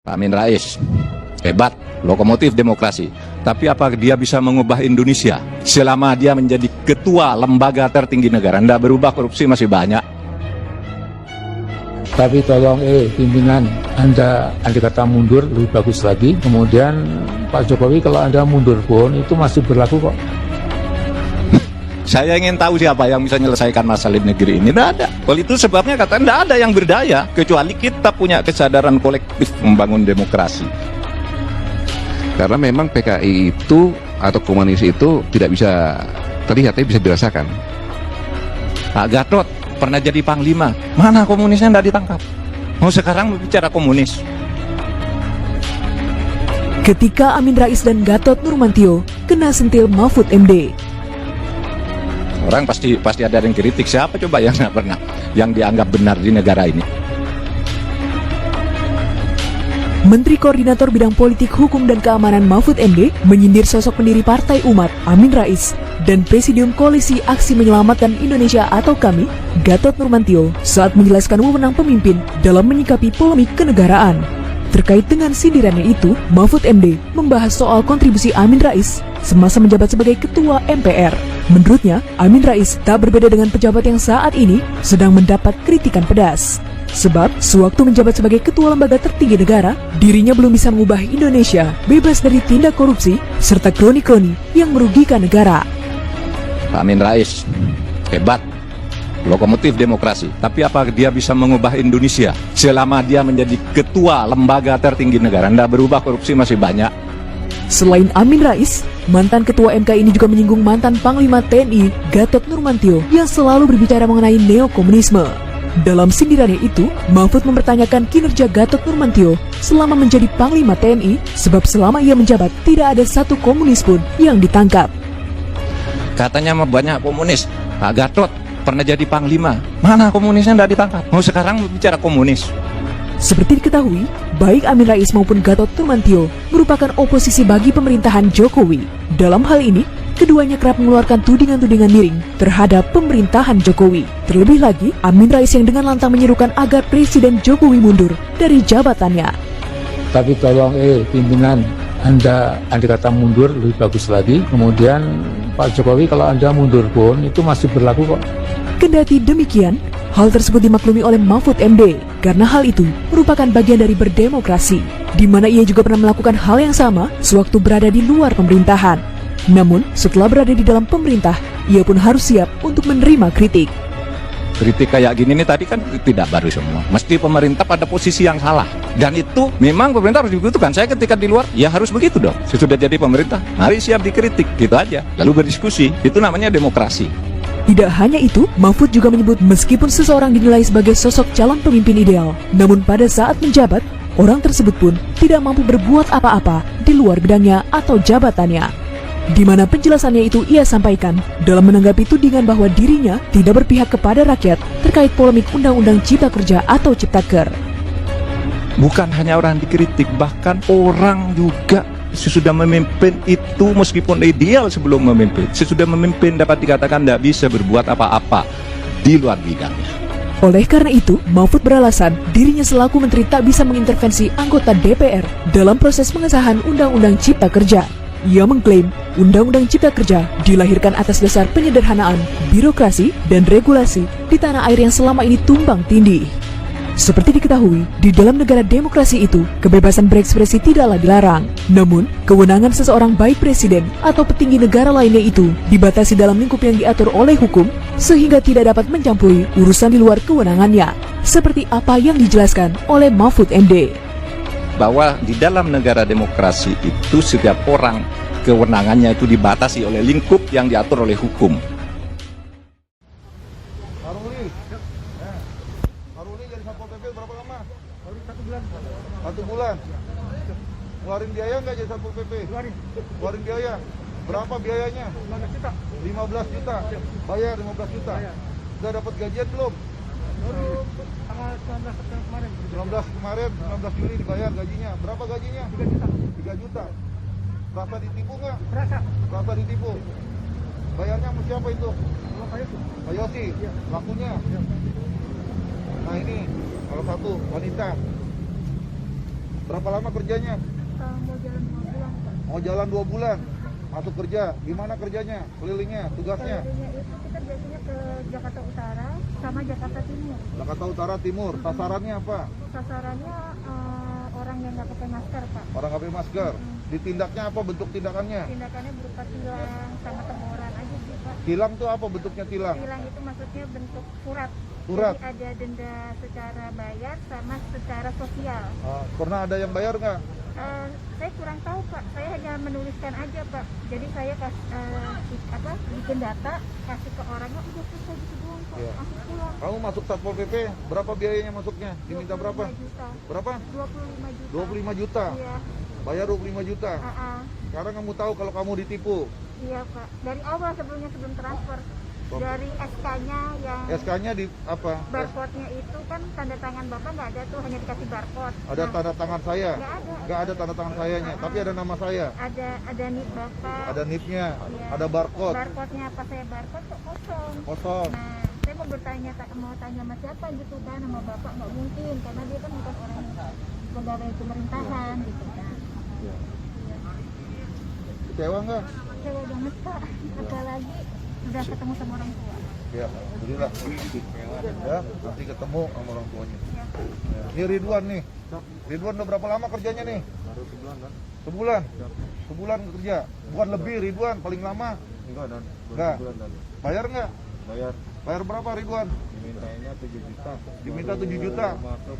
Pak Amin Rais, hebat, lokomotif demokrasi. Tapi apa dia bisa mengubah Indonesia selama dia menjadi ketua lembaga tertinggi negara? Tidak berubah, korupsi masih banyak. Tapi tolong pimpinan Anda andai kata mundur lebih bagus lagi. Kemudian Pak Jokowi kalau Anda mundur pun itu masih berlaku kok. Saya ingin tahu siapa yang bisa menyelesaikan masalah di negeri ini. Tidak ada. Kalau itu sebabnya kata tidak ada yang berdaya kecuali kita punya kesadaran kolektif membangun demokrasi. Karena memang PKI itu atau komunis itu tidak bisa terlihat, tapi bisa dirasakan. Pak Gatot pernah jadi panglima, mana komunisnya tidak ditangkap? Mau sekarang bicara komunis. Ketika Amin Rais dan Gatot Nurmantio kena sentil Mahfud MD. Orang pasti ada yang kritik, siapa coba yang nggak pernah, yang dianggap benar di negara ini. Menteri Koordinator Bidang Politik, Hukum, dan Keamanan Mahfud MD menyindir sosok pendiri Partai Umat Amin Rais dan Presidium Koalisi Aksi Menyelamatkan Indonesia atau KAMI, Gatot Nurmantio, saat menjelaskan wewenang pemimpin dalam menyikapi polemik kenegaraan. Terkait dengan sindirannya itu, Mahfud MD membahas soal kontribusi Amin Rais semasa menjabat sebagai Ketua MPR. Menurutnya, Amin Rais tak berbeda dengan pejabat yang saat ini sedang mendapat kritikan pedas. Sebab, sewaktu menjabat sebagai Ketua Lembaga Tertinggi Negara, dirinya belum bisa mengubah Indonesia bebas dari tindak korupsi serta kroni-kroni yang merugikan negara. Pak Amin Rais, hebat, lokomotif demokrasi. Tapi apa dia bisa mengubah Indonesia selama dia menjadi Ketua Lembaga Tertinggi Negara? Tidak berubah, korupsi masih banyak. Selain Amin Rais, mantan Ketua MK ini juga menyinggung mantan Panglima TNI Gatot Nurmantio yang selalu berbicara mengenai neokomunisme. Dalam sindirannya itu, Mahfud mempertanyakan kinerja Gatot Nurmantio selama menjadi Panglima TNI, sebab selama ia menjabat tidak ada satu komunis pun yang ditangkap. Katanya banyak komunis, Pak Gatot pernah jadi Panglima, mana komunisnya tidak ditangkap? Mau sekarang bicara komunis. Seperti diketahui, baik Amin Rais maupun Gatot Nurmantio merupakan oposisi bagi pemerintahan Jokowi. Dalam hal ini, keduanya kerap mengeluarkan tudingan-tudingan miring terhadap pemerintahan Jokowi. Terlebih lagi, Amin Rais yang dengan lantang menyerukan agar Presiden Jokowi mundur dari jabatannya. Tapi tolong pimpinan Anda andai kata mundur lebih bagus lagi. Kemudian Pak Jokowi kalau Anda mundur pun itu masih berlaku kok. Kendati demikian, hal tersebut dimaklumi oleh Mahfud MD karena hal itu merupakan bagian dari berdemokrasi, di mana ia juga pernah melakukan hal yang sama sewaktu berada di luar pemerintahan. Namun, setelah berada di dalam pemerintah, ia pun harus siap untuk menerima kritik. Kritik kayak gini nih tadi kan tidak baru semua. Mesti pemerintah pada posisi yang salah. Dan itu memang pemerintah harus dibutuhkan. Saya ketika di luar, ya harus begitu dong. Sesudah jadi pemerintah, mari siap dikritik, gitu aja. Lalu berdiskusi, itu namanya demokrasi. Tidak hanya itu, Mahfud juga menyebut meskipun seseorang dinilai sebagai sosok calon pemimpin ideal, namun pada saat menjabat, orang tersebut pun tidak mampu berbuat apa-apa di luar bidangnya atau jabatannya. Di mana penjelasannya itu ia sampaikan dalam menanggapi tudingan bahwa dirinya tidak berpihak kepada rakyat terkait polemik Undang-Undang Cipta Kerja atau Ciptaker. Bukan hanya orang dikritik, bahkan orang juga sesudah memimpin itu meskipun ideal sebelum memimpin, sesudah memimpin dapat dikatakan tidak bisa berbuat apa-apa di luar bidangnya. Oleh karena itu, Mahfud beralasan dirinya selaku menteri tak bisa mengintervensi anggota DPR dalam proses pengesahan Undang-Undang Cipta Kerja. Ia mengklaim Undang-Undang Cipta Kerja dilahirkan atas dasar penyederhanaan, birokrasi, dan regulasi di tanah air yang selama ini tumbang tindih. Seperti diketahui, di dalam negara demokrasi itu, kebebasan berekspresi tidaklah dilarang. Namun, kewenangan seseorang baik presiden atau petinggi negara lainnya itu dibatasi dalam lingkup yang diatur oleh hukum, sehingga tidak dapat mencampuri urusan di luar kewenangannya. Seperti apa yang dijelaskan oleh Mahfud MD. Bahwa di dalam negara demokrasi itu setiap orang kewenangannya itu dibatasi oleh lingkup yang diatur oleh hukum. Haruli jadi Satpol PP berapa lama? Baru 1 bulan. 1 bulan. Ngeluarin biaya nggak jadi Satpol PP? Ngeluarin biaya. Berapa biayanya? 15 juta. 15 juta. Bayar 15 juta. Udah dapat gajian belum? Baru tanggal 19 September kemarin. 19 kemarin, 19 Juli dibayar gajinya. Berapa gajinya? 3 juta. 3 juta. Rasa ditipu nggak? Berasa. Rasa ditipu. Bayarnya sama siapa itu? Pak Yosi. Pak Yosi. Lakunya. Nah ini, kalau satu wanita Berapa lama kerjanya? Mau jalan 2 bulan, Pak. Mau jalan 2 bulan. Masuk kerja. Gimana kerjanya? Kelilingnya, tugasnya? Kelilingnya itu kita biasanya ke Jakarta Utara sama Jakarta Timur. Jakarta Utara, Timur. Sasarannya apa? Sasarannya orang yang nggak pakai masker, Pak. Orang nggak pakai masker. Ditindaknya apa bentuk tindakannya? Tindakannya berupa tilang sama teguran aja sih, Pak. Tilang tuh apa bentuknya tilang? Tilang itu maksudnya bentuk surat. Surat? Jadi ada denda secara bayar sama secara sosial. Pernah ada yang bayar nggak? Saya kurang tahu, Pak. Saya hanya menuliskan aja, Pak. Jadi saya bikin data, kasih ke orangnya, udah selesai gitu doang, Pak. Iya. Langsung pulang. Kamu masuk Satpol PP, berapa biayanya masuknya? Diminta berapa? 25 juta. Berapa? 25 juta. 25 juta. Iya. Bayar 25 juta. Sekarang kamu tahu kalau kamu ditipu. Iya, Pak. Dari awal sebelum transfer. Oh. Dari SK-nya yang SK-nya di apa? barcode-nya itu kan tanda tangan Bapak nggak ada tuh, hanya dikasih barcode. Ada tanda tangan saya? Nggak ada. Nggak ada tanda tangan sayanya, tapi ada nama saya. Ada NIP Bapak. Ada NIP-nya, Iya. ada barcode. Barcode-nya apa saya barcode kok kosong. Kosong. Nah, saya mau tanya sama siapa gitu kan, sama Bapak nggak mungkin karena dia kan bukan orang pegawai pemerintahan gitu kan. Kecewa nggak? Kecewa banget, Pak. Apalagi udah ketemu sama orang tua. Ya, alhamdulillah. Ya, nanti ketemu sama orang tuanya. Ya. Ya. Ini Ridwan nih. Ridwan udah berapa lama kerjanya nih? Baru sebulan kan? Sebulan? Sebulan kerja? Bukan lebih Ridwan, paling lama? Enggak dan Enggak. sebulan dan Bayar nggak? bayar Bayar berapa Ridwan? dimintanya 7 juta. Diminta Baru 7 juta. Masuk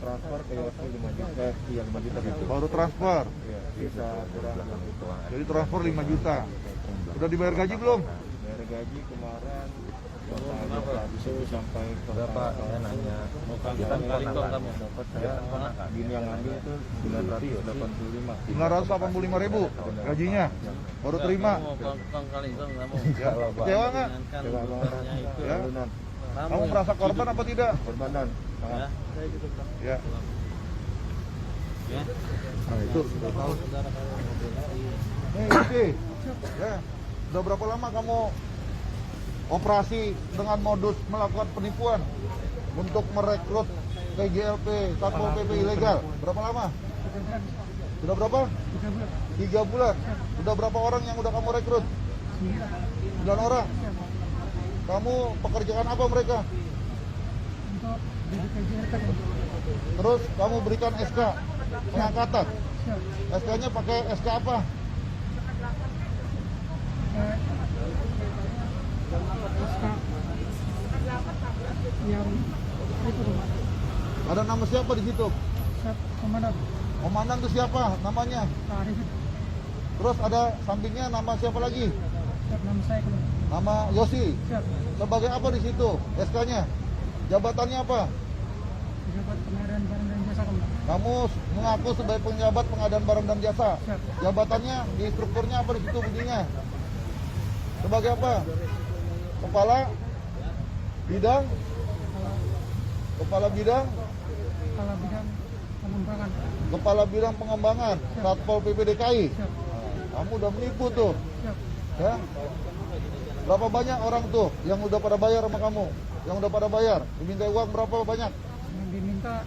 transfer ke Yossi 5 juta. Iya 5 juta gitu. Baru transfer. Iya, bisa kurang gitu. Jadi transfer 5 juta. Udah dibayar gaji belum? Bayar gaji kemarin itu sampai berapa? Saya nanya. Kita kali kok kamu dapat saya gini yang ngambil itu 985. 985.000 gajinya. Baru terima. Ya, kecewa nggak? Kecewa banget. Ya. Tahunan. Kamu merasa korban apa tidak? Korbanan. Sangat. Ya. Nah, itu sudah tahu. Nih, Yuki. Ya. Udah berapa lama kamu operasi dengan modus melakukan penipuan untuk merekrut TGLP, Satpol PP ilegal? Berapa lama? Sudah berapa? 3 bulan. Sudah berapa orang yang udah kamu rekrut? 9 orang. Kamu pekerjaan apa mereka? Terus kamu berikan SK pengangkatan. SK-nya pakai SK apa? Ada nama siapa di situ? Komandan. Komandan itu siapa namanya? Arif. Terus ada sampingnya nama siapa lagi? Nama saya Komandan. Nama Yosi. Siap. Sebagai apa di situ? SK-nya? Jabatannya apa? Pejabat pengadaan barang dan jasa, Komandan. Kamu mengaku sebagai penjabat pengadaan barang dan jasa. Siap. Jabatannya di strukturnya apa di situ bunyinya? Sebagai apa? Kepala bidang Kepala bidang pengembangan. Kepala bidang pengembangan Satpol PP DKI. Siap. Kamu udah menipu tuh. Siap. Ya? Berapa banyak orang tuh yang udah pada bayar sama kamu? Yang udah pada bayar? Diminta uang berapa banyak? Yang diminta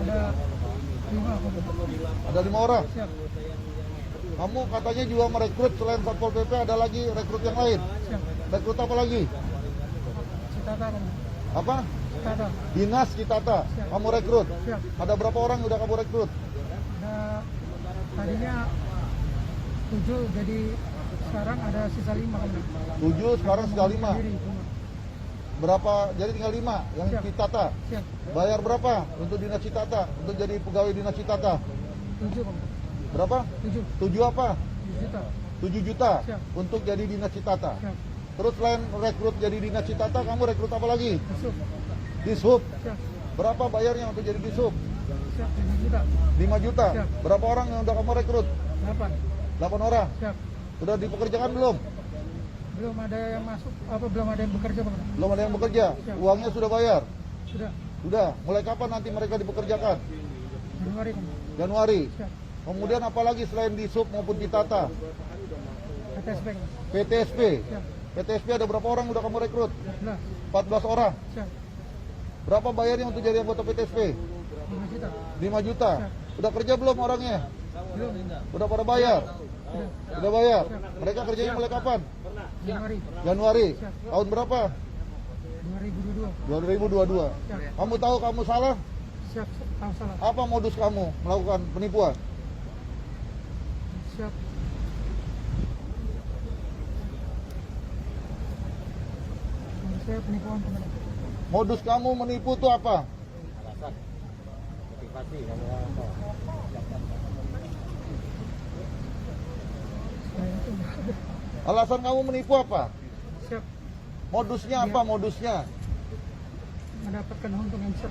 ada 5, Komandan. Ada 5 orang. Siap. Kamu katanya juga merekrut selain Satpol PP ada lagi rekrut yang lain. Siap. Rekrut apa lagi? Citata, Komandan. Apa? Citata. Dinas Citata. Siap. Kamu rekrut. Siap. Ada berapa orang yang udah kamu rekrut? Ada tadinya 7, jadi sekarang ada sisa 5, Komandan. 7, sekarang tinggal 5. Sendiri, Komandan. Berapa? Jadi tinggal 5 yang Siap. Citata. Siap. Bayar berapa untuk Dinas Citata? Untuk jadi pegawai Dinas Citata? 7, Komandan. Berapa? 7 7 apa? juta. 7 juta Siap. untuk jadi Dinas Citata. Siap. Terus selain rekrut jadi Dinas Citata, kamu rekrut apa lagi? Masuk. Dishub. Siap. Berapa bayarnya untuk jadi Dishub? Siap. 5 juta. 5 juta. Siap. Berapa orang yang udah kamu rekrut? 8. 8 orang. Siap. Sudah dipekerjakan belum? Belum ada yang masuk, belum ada yang bekerja, Komandan. Belum ada yang bekerja. Siap. Uangnya sudah bayar. Sudah. Sudah. Mulai kapan nanti mereka dipekerjakan? Januari, Komandan. Januari. Siap. Kemudian apa lagi selain Dishub maupun Citata? PTSP. PTSP. Siap. PTSP ada berapa orang udah kamu rekrut? 11. 14 orang. Siap. Berapa bayarnya untuk jadi anggota PTSP? 5 juta. 5 juta. Udah kerja belum orangnya? Udah pada bayar? Udah bayar. Mereka kerjanya mulai kapan? Januari. Tahun berapa? 2022. Kamu tahu kamu salah? Siap, tahu salah. Apa modus kamu melakukan penipuan? Siap. Saya penipuan teman. Modus kamu menipu itu apa? Alasan kamu menipu apa? Siap. Modusnya apa modusnya? Mendapatkan untung yang besar.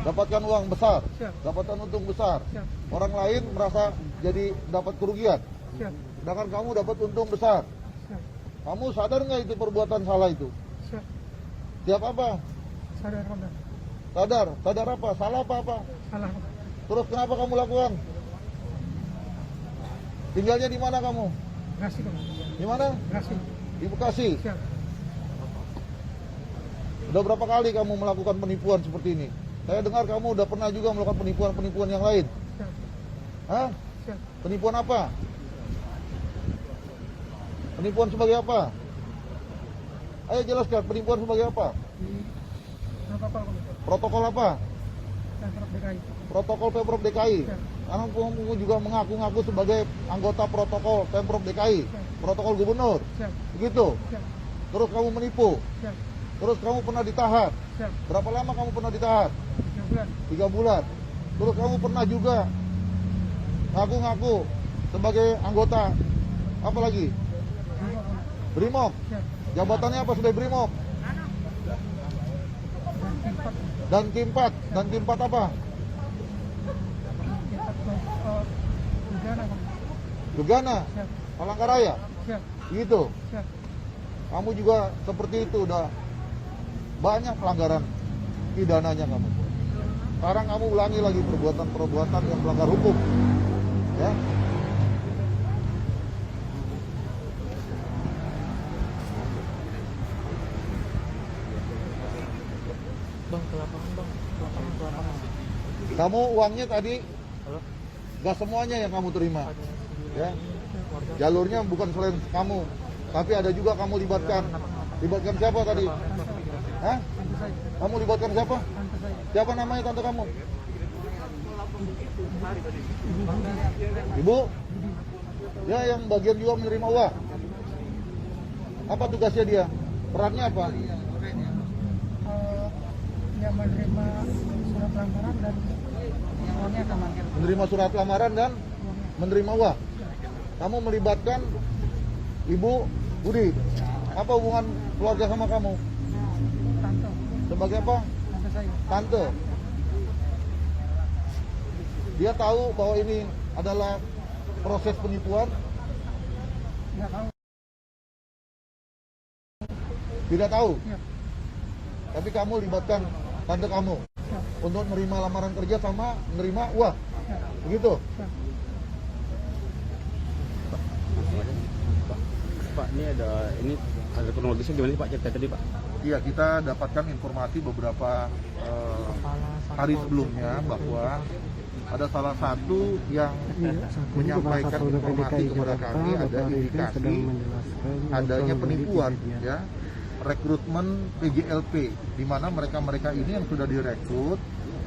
Dapatkan uang besar, Siap. dapatkan untung besar. Siap. Orang lain merasa jadi dapat kerugian, Siap. sedangkan kamu dapat untung besar. Siap. Kamu sadar nggak itu perbuatan salah itu? Siap. Siap apa? Sadar Komandan. Sadar, sadar apa? Salah apa? Salah. Terus kenapa kamu lakukan? Tinggalnya di mana kamu? Bekasi Komandan. Di mana? Bekasi. Di Bekasi. Siap. Udah berapa kali kamu melakukan penipuan seperti ini? Saya dengar kamu udah pernah juga melakukan penipuan-penipuan yang lain. Siap. Hah? Siap. Penipuan apa? Penipuan sebagai apa? Ayo jelaskan, penipuan sebagai apa? Di protokol Komandan. Protokol apa? Pemprov DKI. Protokol Pemprov DKI. Ya. Karena kamu juga mengaku-ngaku sebagai anggota protokol Pemprov DKI, protokol gubernur. Siap. Begitu. Siap. Terus kamu menipu. Siap. Terus kamu pernah ditahan. Siap. Berapa lama kamu pernah ditahan? 3 bulan. 3 bulan. Terus kamu pernah juga ngaku-ngaku sebagai anggota apa lagi? Brimob. Siap. Jabatannya apa sebagai Brimob? Dan Kimpat. Dan Kimpat apa? Kimpat Gegana Komandan. Gegana, Siap. Palangkaraya. Siap. Gitu. Siap. Kamu juga seperti itu, udah banyak pelanggaran pidananya kamu. Sekarang kamu ulangi lagi perbuatan-perbuatan yang melanggar hukum. Ya. Bang, ke lapangan bang. Ke lapangan. Kamu uangnya tadi gak semuanya yang kamu terima. Ya. Jalurnya bukan selain kamu, tapi ada juga kamu libatkan. Libatkan siapa tadi? Hah? Tante saya. Kamu libatkan siapa? Tante saya. Siapa namanya tante kamu? Ibu Budi. Ibu? Ya, yang bagian juga menerima uang. Apa tugasnya dia? Perannya apa? Yang menerima surat lamaran dan uangnya aman. Menerima surat lamaran dan menerima uang. Kamu melibatkan Ibu Budi. Apa hubungan keluarga sama kamu? Tante. Sebagai apa? Tante saya. Tante. Dia tahu bahwa ini adalah proses penipuan? Nggak tahu. Tidak tahu. Siap. Tapi kamu libatkan tante kamu Siap. untuk menerima lamaran kerja sama menerima uang. Siap. Begitu? Siap. Pak, ini ada kronologisnya gimana sih Pak cerita tadi Pak? Iya, kita dapatkan informasi beberapa hari sebelumnya bahwa ada salah satu yang menyampaikan informasi kepada kami ada indikasi adanya penipuan, ya, rekrutmen PJLP, di mana mereka ini yang sudah direkrut,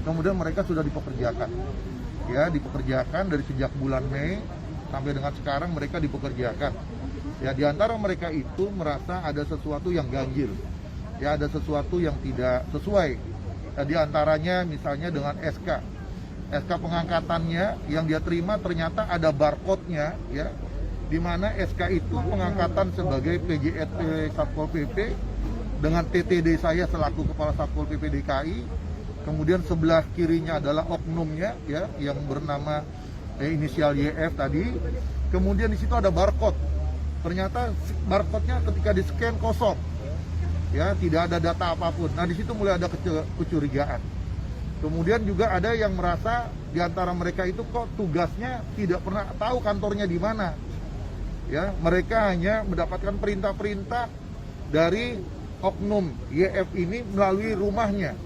kemudian mereka sudah dipekerjakan, ya, dipekerjakan dari sejak bulan Mei sampai dengan sekarang mereka dipekerjakan. Ya, di antara mereka itu merasa ada sesuatu yang ganjil, ya, ada sesuatu yang tidak sesuai. Ya, di antaranya misalnya dengan SK pengangkatannya yang dia terima ternyata ada barcode-nya, ya, di mana SK itu pengangkatan sebagai PJLP Satpol PP dengan TTD saya selaku Kepala Satpol PP DKI, kemudian sebelah kirinya adalah oknumnya, ya, yang bernama inisial YF tadi, kemudian di situ ada barcode. Ternyata barcode-nya ketika di-scan kosong, ya, tidak ada data apapun. Nah, di situ mulai ada kecurigaan. Kemudian juga ada yang merasa di antara mereka itu kok tugasnya tidak pernah tahu kantornya di mana. Ya, mereka hanya mendapatkan perintah-perintah dari oknum YF ini melalui rumahnya.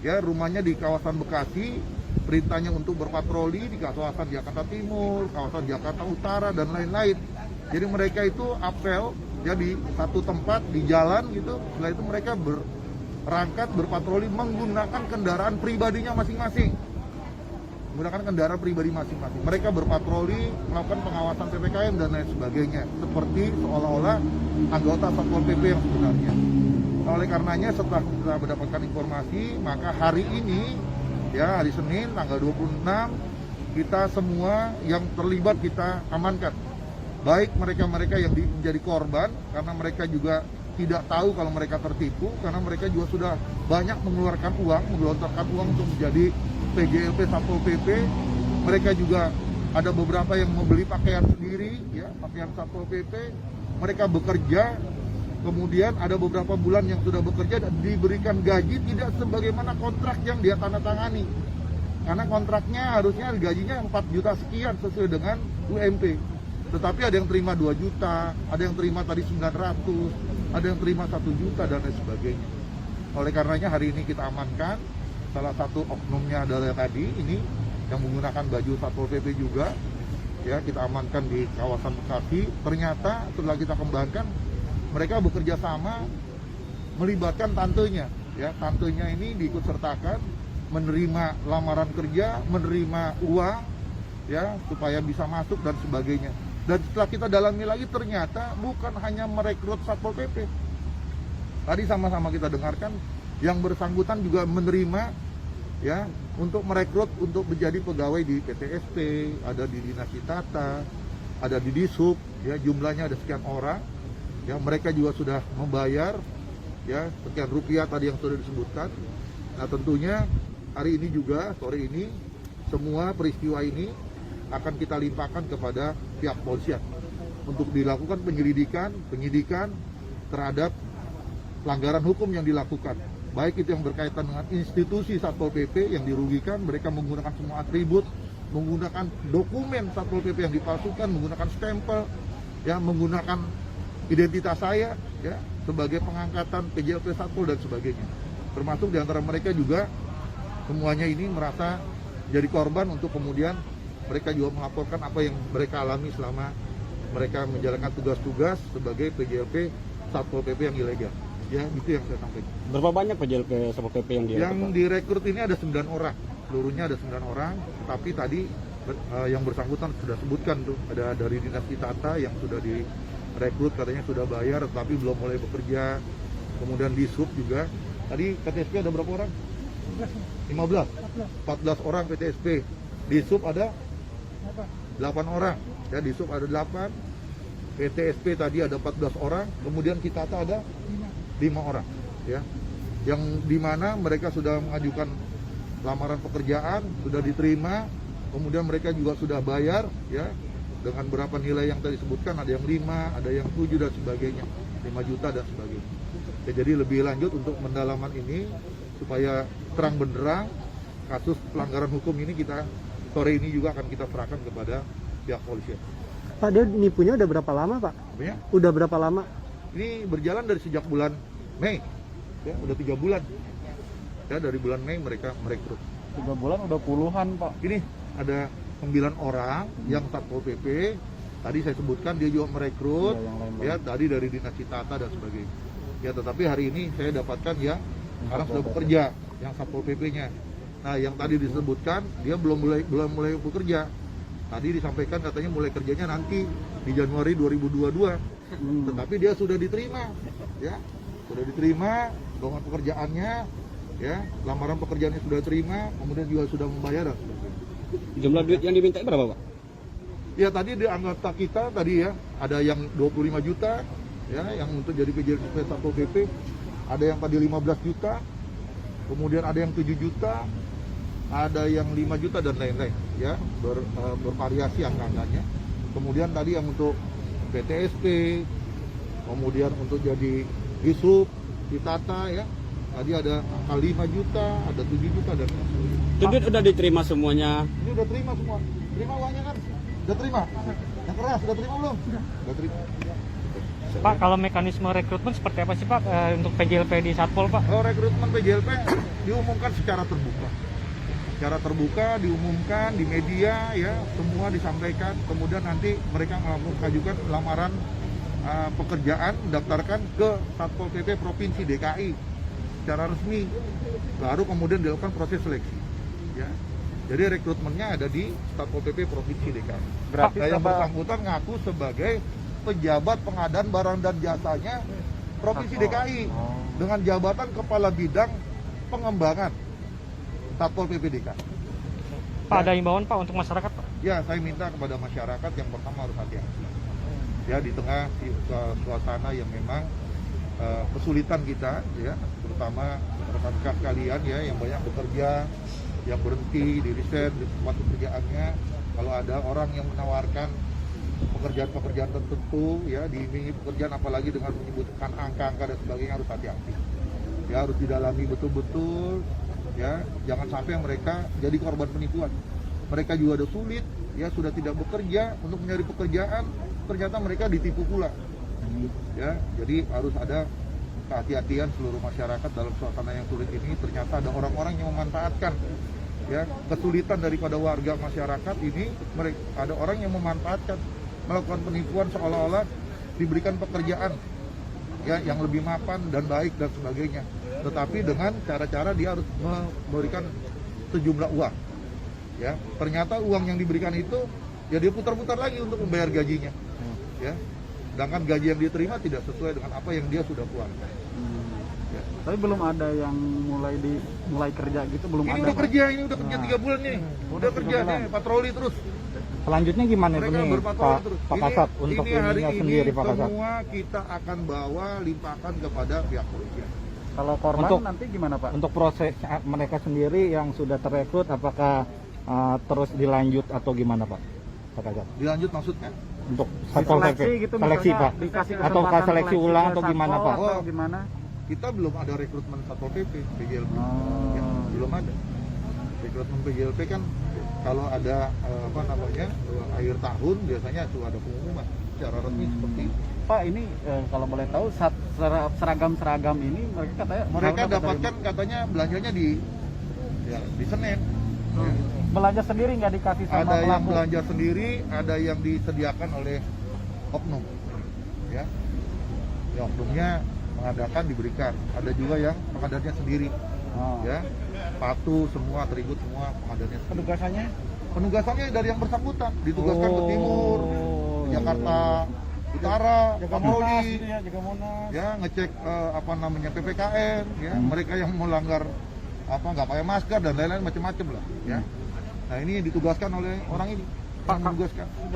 Ya, rumahnya di kawasan Bekasi, perintahnya untuk berpatroli di kawasan Jakarta Timur, kawasan Jakarta Utara, dan lain-lain. Jadi mereka itu apel ya di satu tempat di jalan gitu, setelah itu mereka berangkat berpatroli menggunakan kendaraan pribadinya masing-masing. Menggunakan kendaraan pribadi masing-masing. Mereka berpatroli, melakukan pengawasan PPKM dan lain sebagainya, seperti seolah-olah anggota Satpol PP yang sebenarnya. Nah, oleh karenanya setelah kita mendapatkan informasi, maka hari ini ya hari Senin tanggal 26 kita semua yang terlibat kita amankan. Baik mereka-mereka yang menjadi korban karena mereka juga tidak tahu kalau mereka tertipu, karena mereka juga sudah banyak mengeluarkan uang, menggelontorkan uang untuk menjadi PJLP Satpol PP. Mereka juga ada beberapa yang membeli pakaian sendiri, ya pakaian Satpol PP. Mereka bekerja, kemudian ada beberapa bulan yang sudah bekerja dan diberikan gaji tidak sebagaimana kontrak yang dia tanda tangani. Karena kontraknya harusnya gajinya 4 juta sekian sesuai dengan UMP. Tetapi ada yang terima 2 juta, ada yang terima tadi 900, ada yang terima 1 juta dan lain sebagainya. Oleh karenanya hari ini kita amankan. Salah satu oknumnya adalah tadi ini yang menggunakan baju Satpol PP juga, ya kita amankan di kawasan Bekasi. Ternyata setelah kita kembangkan, mereka bekerja sama melibatkan tantenya, ya tantenya ini diikut sertakan menerima lamaran kerja, menerima uang, ya supaya bisa masuk dan sebagainya. Dan setelah kita dalami lagi ternyata bukan hanya merekrut Satpol PP. Tadi sama-sama kita dengarkan yang bersangkutan juga menerima ya untuk merekrut untuk menjadi pegawai di PTSP, ada di Dinas Tata, ada di Dishub, ya jumlahnya ada sekian orang. Ya mereka juga sudah membayar ya sekian rupiah tadi yang sudah disebutkan. Nah tentunya hari ini juga sore ini semua peristiwa ini akan kita limpahkan kepada pihak polisian untuk dilakukan penyidikan terhadap pelanggaran hukum yang dilakukan, baik itu yang berkaitan dengan institusi Satpol PP yang dirugikan, mereka menggunakan semua atribut, menggunakan dokumen Satpol PP yang dipalsukan, menggunakan stempel, ya menggunakan identitas saya, ya sebagai pengangkatan PJLP Satpol dan sebagainya. Termasuk diantara mereka juga semuanya ini merasa jadi korban untuk kemudian mereka juga melaporkan apa yang mereka alami selama mereka menjalankan tugas-tugas sebagai PJLP Satpol PP yang ilegal. Ya, itu yang saya sampaikan. Berapa banyak PJLP Satpol PP yang direkrut? Yang direkrut ini ada 9 orang, seluruhnya ada 9 orang. Tapi tadi yang bersangkutan sudah sebutkan tuh, ada dari Dinas Tata yang sudah direkrut katanya sudah bayar, tapi belum mulai bekerja. Kemudian di Sub juga. Tadi PTSP ada berapa orang? 15, 14 orang PTSP. Di Sub ada 8 orang. Ya, di Sub ada 8. PTSP tadi ada 14 orang. Kemudian Kitata ada 5 orang, ya, yang dimana mereka sudah mengajukan lamaran pekerjaan, sudah diterima, kemudian mereka juga sudah bayar, ya, dengan berapa nilai yang tadi disebutkan, ada yang 5, ada yang 7 dan sebagainya, 5 juta dan sebagainya. Ya, jadi lebih lanjut untuk pendalaman ini supaya terang benderang kasus pelanggaran hukum ini kita sore ini juga akan kita serahkan kepada pihak polisian. Pak, dia nipunya udah berapa lama, Pak? Ya? Udah berapa lama? Ini berjalan dari sejak bulan Mei, ya udah 3 bulan. Ya dari bulan Mei mereka merekrut. 3 bulan udah puluhan Pak. Ini ada 9 orang yang Satpol PP. Tadi saya sebutkan dia juga merekrut. Ya tadi dari Dinas Tata dan sebagainya. Ya tetapi hari ini saya dapatkan yang sekarang sudah bekerja, yang Satpol PP-nya. Nah yang tadi disebutkan dia belum mulai bekerja. Tadi disampaikan katanya mulai kerjanya nanti di Januari 2022. Tetapi dia sudah diterima, ya sudah diterima dengan pekerjaannya, ya lamaran pekerjaannya sudah terima, kemudian juga sudah membayar. Jumlah duit yang diminta berapa, Pak? Ya tadi di anggota kita tadi ya ada yang 25 juta, ya yang untuk jadi PJLP Satpol PP, ada yang tadi 15 juta, kemudian ada yang 7 juta, ada yang 5 juta dan lain-lain, ya bervariasi angka-angkanya. Kemudian tadi yang untuk PTSP, kemudian untuk jadi Dishub, Tata, ya tadi ada angka 5 juta, ada 7 juta dan lain-lain. Itu duit udah diterima semuanya? Ini udah terima semua, terima uangnya kan? Udah terima? Yang keras udah terima belum? Udah terima. Pak, kalau mekanisme rekrutmen seperti apa sih Pak untuk PJLP di Satpol Pak? Kalau rekrutmen PJLP diumumkan secara terbuka. secara terbuka diumumkan di media ya, semua disampaikan, kemudian nanti mereka mengajukan lamaran pekerjaan, mendaftarkan ke Satpol PP Provinsi DKI secara resmi, baru kemudian dilakukan proses seleksi ya. Jadi rekrutmennya ada di Satpol PP Provinsi DKI. Berarti yang bersangkutan ngaku sebagai pejabat pengadaan barang dan jasanya Provinsi DKI dengan jabatan Kepala Bidang Pengembangan Satpol PP DKI. Pak, ada himbauan Pak untuk masyarakat Pak? Ya, saya minta kepada masyarakat yang pertama harus hati-hati. Ya, di tengah suasana yang memang kesulitan kita, ya, terutama rekan-rekan kalian ya yang banyak bekerja, yang berhenti di riset di tempat pekerjaannya. Kalau ada orang yang menawarkan pekerjaan-pekerjaan tertentu, ya, diiming-imingi pekerjaan, apalagi dengan menyebutkan angka-angka dan sebagainya, harus hati-hati. Ya, harus didalami betul-betul. Ya, jangan sampai mereka jadi korban penipuan. Mereka juga ada sulit, ya, sudah tidak bekerja untuk mencari pekerjaan, ternyata mereka ditipu pula. Ya, jadi harus ada kehati-hatian seluruh masyarakat dalam suasana yang sulit ini. Ternyata ada orang-orang yang memanfaatkan ya kesulitan daripada warga masyarakat ini. Mereka ada orang yang memanfaatkan, melakukan penipuan seolah-olah diberikan pekerjaan ya yang lebih mapan dan baik dan sebagainya. Tetapi dengan cara-cara dia harus memberikan sejumlah uang. Ya, ternyata uang yang diberikan itu ya dia putar-putar lagi untuk membayar gajinya. Ya. Sedangkan gaji yang dia terima tidak sesuai dengan apa yang dia sudah keluarkan. Ya. Tapi belum ada yang mulai kerja gitu, belum ini ada. Udah kerja, ini udah kerja 3 bulan nih. Udah kerja nih, patroli terus. Selanjutnya gimana mereka nih berpatroli terus. Pak Kasat untuk ini hari ininya ini sendiri Pak Kasat? semua kita akan bawa limpahkan kepada pihak polisian. Kalau korban nanti gimana Pak? Untuk proses mereka sendiri yang sudah terekrut, apakah terus dilanjut atau gimana Pak? Pak Kasat? Dilanjut maksudnya? Untuk Satpol PP gitu, seleksi Pak? Atau seleksi ulang atau gimana Pak? Oh, gimana? Kita belum ada rekrutmen Satpol PP, PJLP. Ya, belum ada. Rekrutmen PJLP kan kalau ada akhir tahun biasanya sudah ada pengumuman secara resmi seperti itu. Pak, ini kalau boleh tahu seragam-seragam ini mereka dapatkan katanya belanjanya di Senen. Ya. Belanja sendiri nggak dikasih sama ada pelaku? Yang belanja sendiri, ada yang disediakan oleh oknum. Ya, oknumnya mengadakan diberikan. Ada juga yang pengadanya sendiri. Ya, sepatu semua, atribut semua pengadanya sendiri. Penugasannya dari yang bersangkutan, ditugaskan ke timur, Jakarta Utara, Patroli, ya ngecek PPKN, ya mereka yang melanggar nggak pakai masker dan lain-lain macam-macam lah, ya. Nah ini ditugaskan oleh orang ini. Pak,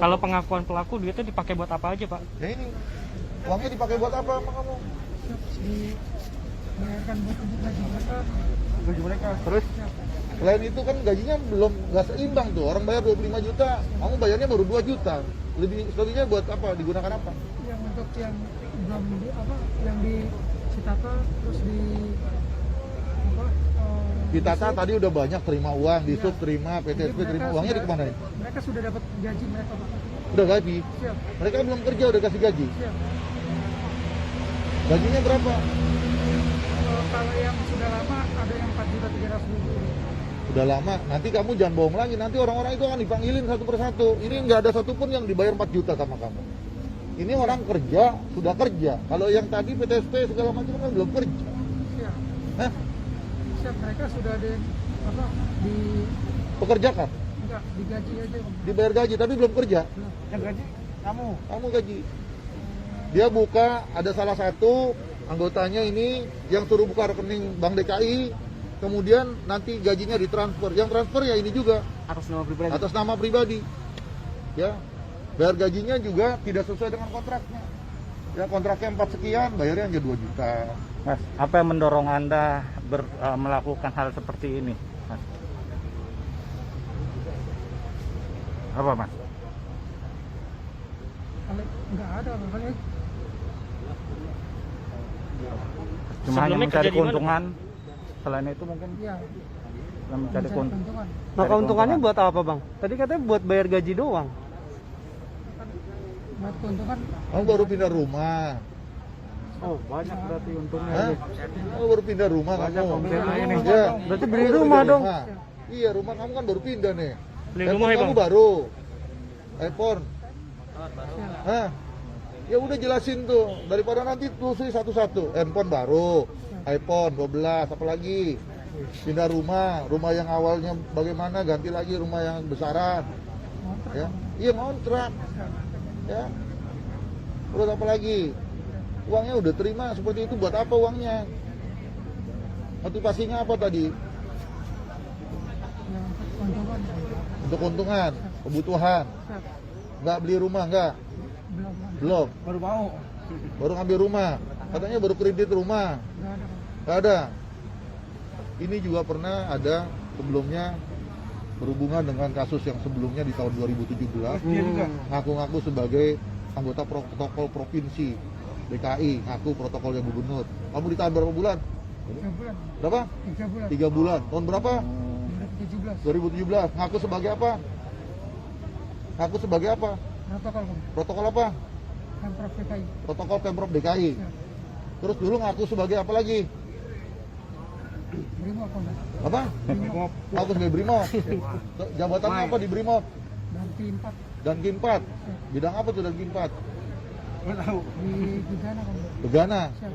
kalau pengakuan pelaku duitnya dipakai buat apa aja Pak? Ya ini uangnya dipakai buat apa sama kamu? Dibayarkan buat gaji mereka. Terus selain itu kan gajinya nggak seimbang tuh. Orang bayar 25 juta, kamu bayarnya baru 2 juta. Lebihnya buat apa? Digunakan apa? Yang untuk yang belum yang di Citata terus di Tata tadi udah banyak terima uang, di Sub terima, PTSP terima, uangnya dikemanain? Mereka sudah dapat gaji mereka Pak. Udah gaji? Siap. Mereka belum kerja udah kasih gaji? Siap. Gajinya berapa? Kalau yang sudah lama ada yang 4.300.000. Udah lama, nanti kamu jangan bohong lagi, nanti orang-orang itu akan dipanggilin satu persatu. Ini nggak ada satupun yang dibayar 4 juta sama kamu. Ini orang kerja, sudah kerja. Kalau yang tadi PTSP segala macam kan belum kerja. Siap. Hah? Siap, mereka sudah ada pekerjakan? Enggak, digaji aja. Dibayar gaji tapi belum kerja? Yang gaji kamu gaji. Dia buka, ada salah satu anggotanya ini yang suruh buka rekening Bank DKI, kemudian nanti gajinya ditransfer. Yang transfer ya ini juga atas nama pribadi. Ya, bayar gajinya juga tidak sesuai dengan kontraknya. Ya, kontraknya 4 sekian, bayarnya hanya 2 juta. Mas, apa yang mendorong Anda melakukan hal seperti ini, Mas? Apa, Mas? Enggak ada, makanya. Cuma hanya mencari keuntungan. Selain itu mungkin? Iya. Mencari keuntungan. Nah, keuntungannya buat apa, Bang? Tadi katanya buat bayar gaji doang. Buat keuntungan. Kamu baru pindah rumah. Oh, banyak berarti untungnya. Hah? Kamu baru pindah rumah kamu. Ini. Ya. Berarti beli rumah dong. Iya, rumah kamu kan baru pindah nih. Beli Handphone rumah ya, kamu Bang? baru. iPhone. Hah? Ya udah jelasin tuh, daripada nanti telusuri satu-satu. Handphone baru, iPhone 12, apalagi pindah rumah yang awalnya bagaimana, ganti lagi rumah yang besaran. Ya, iya ngontrak. Ya, terus apa lagi? Uangnya udah terima seperti itu, buat apa uangnya? Motivasinya apa tadi? Untuk keuntungan, kebutuhan. Nggak beli rumah, nggak? Belum. Baru ngambil rumah. Katanya baru kredit rumah. Nggak ada. Ini juga pernah ada sebelumnya berhubungan dengan kasus yang sebelumnya di tahun 2017. Ngaku-ngaku sebagai anggota protokol provinsi DKI, ngaku protokolnya gubernur. Kamu ditahan berapa bulan? 3 bulan. Berapa? 3 bulan. 3 bulan. Tahun berapa? 2017. 2017. Ngaku sebagai apa? Ngaku sebagai apa? Protokol, Bang. Protokol apa? Pemprov DKI. Protokol Pemprov DKI. Ya. Terus dulu ngaku sebagai apa lagi? Brimob, Bang. Apa? Ngaku sebagai Brimob. Jabatannya apa di Brimob? Dan P4 Dan K4. Bidang apa tuh Dan K4? di Gegana, Bang. Begana. Siap.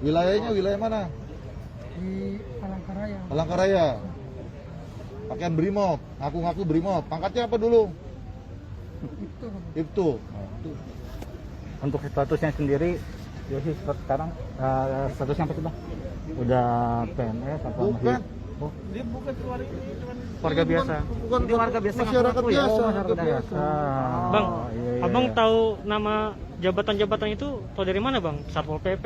Wilayahnya wilayah mana? Di Palangkaraya. Palangkaraya. Pakaian Brimob, ngaku-ngaku Brimob. Pangkatnya apa dulu? Itu, Bang. Itu. Untuk statusnya sendiri, Yosi sekarang statusnya apa sih Bang? Udah PNS atau Bukan. masih? Oh, Dia bukan keluar ini, cuman Warga biasa. Bukan Ini warga biasa masyarakat ngaku-ngaku ya? biasa. Oh, masyarakat biasa. Bang, iya, iya, abang iya. tahu nama jabatan-jabatan itu tahu dari mana bang? Satpol PP,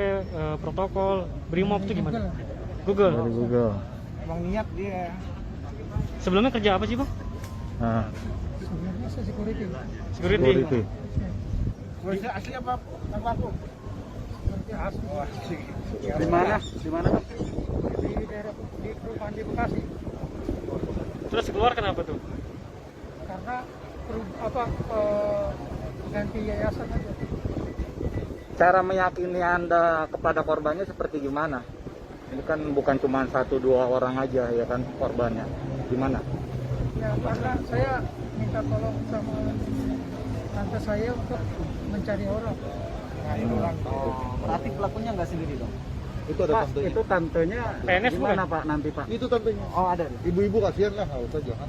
protokol, Brimob itu gimana? Google. Dari Google. emang niat dia. Sebelumnya kerja apa sih bang? Nah, Sebenarnya saya security. Security. Polisi asli apa? Aku. Asli. Oh, asli. Di mana? Di mana? Di daerah di perumahan di Bekasi. Terus keluar kenapa tuh? Karena ganti yayasan aja. Cara meyakini Anda kepada korbannya seperti gimana? Ini kan bukan cuma 1-2 orang aja ya kan korbannya. Gimana? Ya karena saya minta tolong sama tante saya untuk mencari orang. Berarti pelakunya nggak sendiri dong? Itu ada Pak, tantenya. itu tantenya PNS gimana bukan? Pak nanti Pak? Itu tantenya. Oh ada. Ibu-ibu kasihan lah, nggak usah jangan.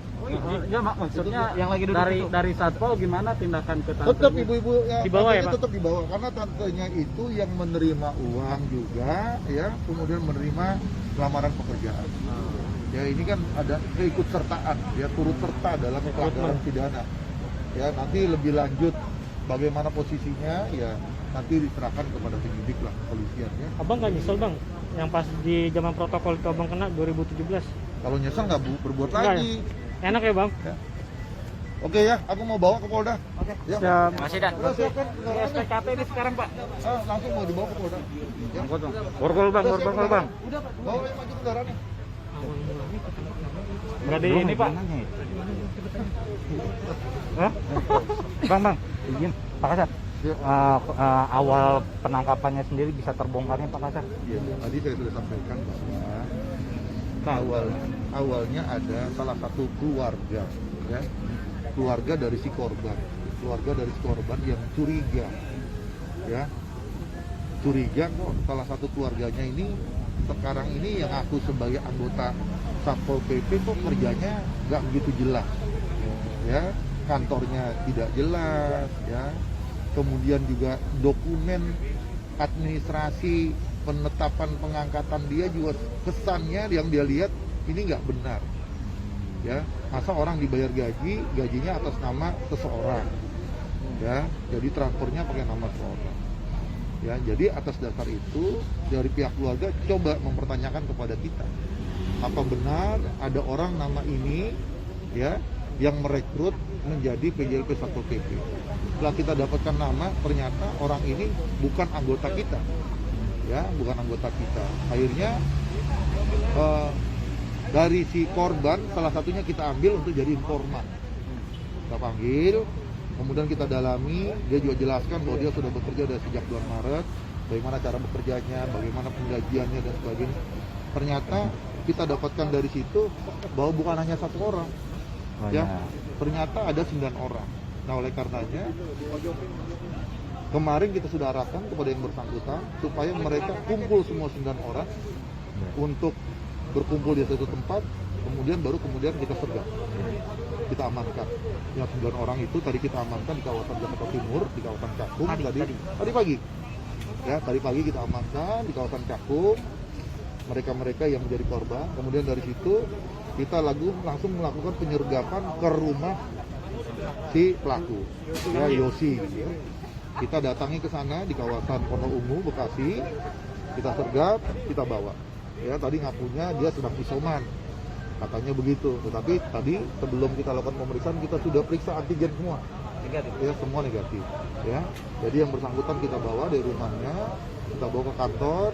Ya maksudnya yang lagi duduk dari satpol gimana tindakan ke tantenya? Tetap ibu-ibu yang Di bawah ya, tantenya Pak? tetap di bawah karena tantenya itu yang menerima uang juga ya, kemudian menerima lamaran pekerjaan. Ya ini kan ada keikutsertaan, ya turut serta dalam pelanggaran pidana. Ya nanti lebih lanjut bagaimana posisinya ya nanti diserahkan kepada penyidik lah kepolisian ya. Abang nggak nyesel bang? Yang pas di zaman protokol itu abang kena 2017. Kalau nyesel nggak berbuat Enggak lagi. Enak ya bang? Oke ya, aku mau bawa ke Polda. Oke. Ya. Siap. Masih Dan. Udah siapkan kendaraannya. SPKP ini sekarang Pak. Langsung mau dibawa ke Polda. Ya. Borgol Bang, Udah, siap borgol Bang. Udah, bawa yang maju kendaraannya. Berarti ini Pak. Hah? Bang, izin Pak Kasar. Awal penangkapannya sendiri bisa terbongkarnya Pak Kasar. Ya, tadi saya sudah sampaikan bahwa awalnya ada salah satu keluarga, ya, keluarga dari si korban yang curiga, ya, curiga kok salah satu keluarganya ini sekarang ini yang aku sebagai anggota Satpol PP kok kerjanya nggak begitu jelas, ya, kantornya tidak jelas, ya. Kemudian juga dokumen administrasi penetapan pengangkatan dia juga kesannya yang dia lihat ini nggak benar, ya. Masa orang dibayar gajinya atas nama seseorang, ya, jadi transfernya pakai nama seseorang, ya. Jadi atas dasar itu dari pihak keluarga coba mempertanyakan kepada kita apa benar ada orang nama ini, ya, yang merekrut menjadi PJLP Satpol PP. Setelah kita dapatkan nama, ternyata orang ini bukan anggota kita, ya, bukan anggota kita. Akhirnya dari si korban salah satunya kita ambil untuk jadi informan. Kita panggil, kemudian kita dalami, dia juga jelaskan bahwa dia sudah bekerja dari sejak bulan Maret, bagaimana cara bekerjanya, bagaimana penggajiannya dan sebagainya. Ternyata kita dapatkan dari situ bahwa bukan hanya satu orang, ya, ternyata ada 9 orang. Nah, oleh karenanya kemarin kita sudah arahkan kepada yang bersangkutan supaya mereka kumpul semua 9 orang untuk berkumpul di satu tempat, kemudian kita sergap, kita amankan. Yang 9 orang itu tadi kita amankan di kawasan Jakarta Timur, di kawasan Cakung tadi pagi. Ya, tadi pagi kita amankan di kawasan Cakung mereka yang menjadi korban. Kemudian dari situ kita langsung melakukan penyergapan ke rumah si pelaku, ya, Yosi. Ya. Kita datangi ke sana di kawasan Pondok Bekasi, kita sergap, kita bawa. Ya, tadi ngakunya dia sedang isoman, katanya begitu. Tetapi tadi sebelum kita lakukan pemeriksaan kita sudah periksa antigen semua. Negatif. Ya, semua negatif. Ya, jadi yang bersangkutan kita bawa dari rumahnya, kita bawa ke kantor,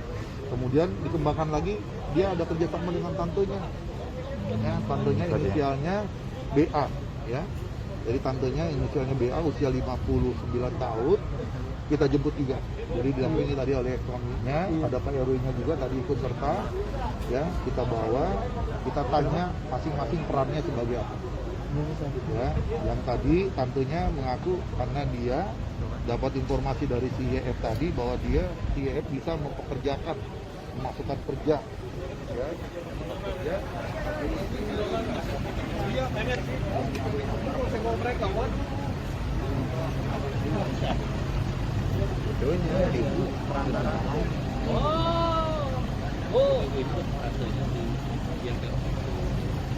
kemudian dikembangkan lagi. Dia ada kerjasama dengan tantenya. Ya, tantenya inisialnya BA. Ya, jadi tantenya inisialnya BA, usia 59 tahun. Kita jemput juga. Jadi didampingi tadi oleh suaminya, ada Pak RW-nya juga tadi ikut serta. Ya, kita bawa, kita tanya masing-masing perannya sebagai apa. Ya, yang tadi tantenya mengaku karena dia dapat informasi dari si YF tadi bahwa si YF bisa mempekerjakan, memasukkan kerja. Ya,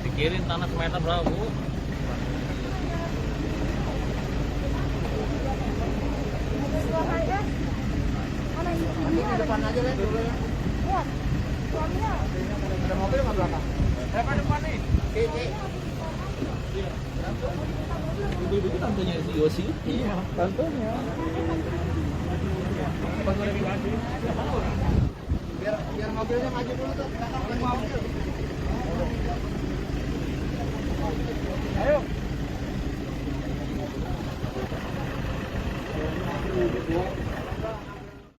dikirim tanah semeter berapa, Bu? Di depan aja lah dulu ya. Iya. Suaminya. Ada mobil nggak belakang? Depan nih. Ibu-ibu itu tantenya si Yosi? Iya, tantenya. Biar mobilnya maju dulu tuh. Ayo.